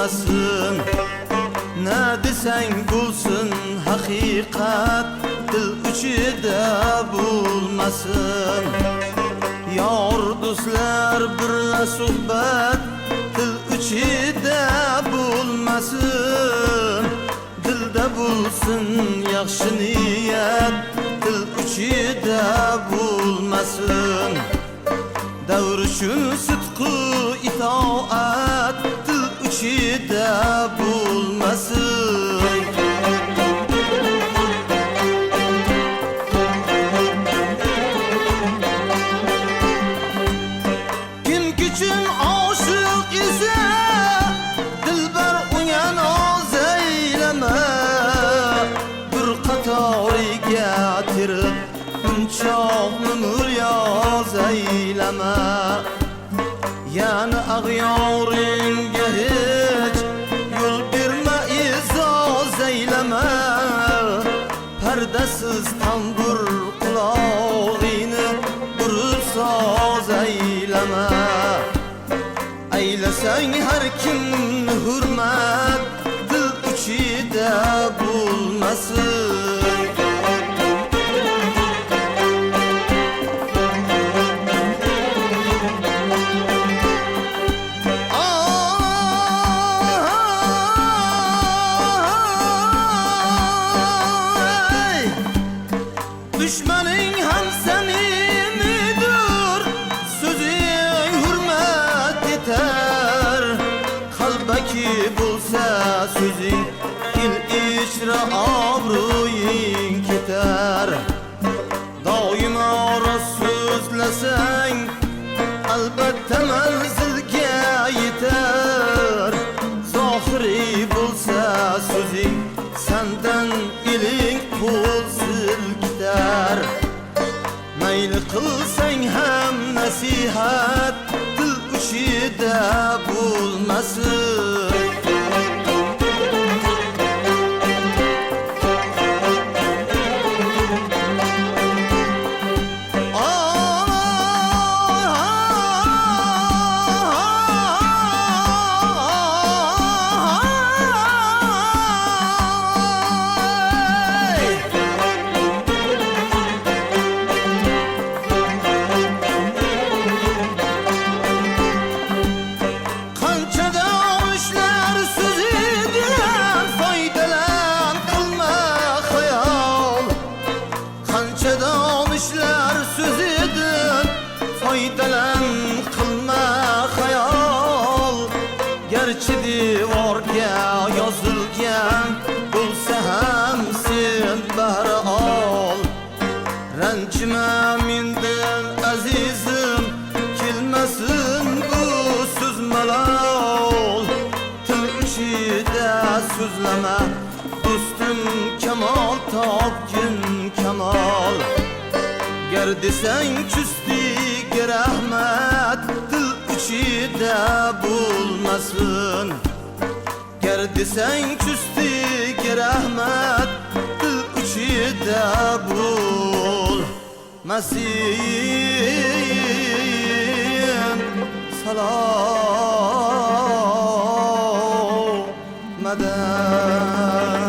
bulmasın. Ne desen bulsun hakikat, dil içinde bulmasın. Yar dostlar birle sohbet, dil içinde bulmasın. Dilde bulsun yaxşı niyet, dil içinde bulmasın. Davruşun sıdkı itaat, dil içinde bulmasın. Kim için aşık ise dilber uyan az eyleme. Bir katari getirip çok ömür yaz eyleme. Yani ağyarınge hiç yol verme, izaz eyleme. Perdesiz tambur kulağını vurur saz eyleme. Eylesen her kim hürmet, dil içinde bulmasın. Düşmanın hem seninidir, sözün hürmet yeter. Kalbeki bulsa sözün, dil içre abruyun keter. Daima rast sözlesen, elbette menzilge yeter. Zahiri bulsa sözün, senden ilin pul silkiter. Meyli kılsan hem nasihat, dil içinde bulmasın. Faydalan kılma hayal. Gerçi divarga yozilgan bo'lsa ham sen bahra ol. Ranjima mendan azizim, kelmasin bu so'z malol. Til ichida so'zlama do'stim, kamol topgin kamol. Ger desang chustik rahmat, dil içinde bulmasın. Ger desang chustik rahmat, dil içinde bulmasın. Salam madan.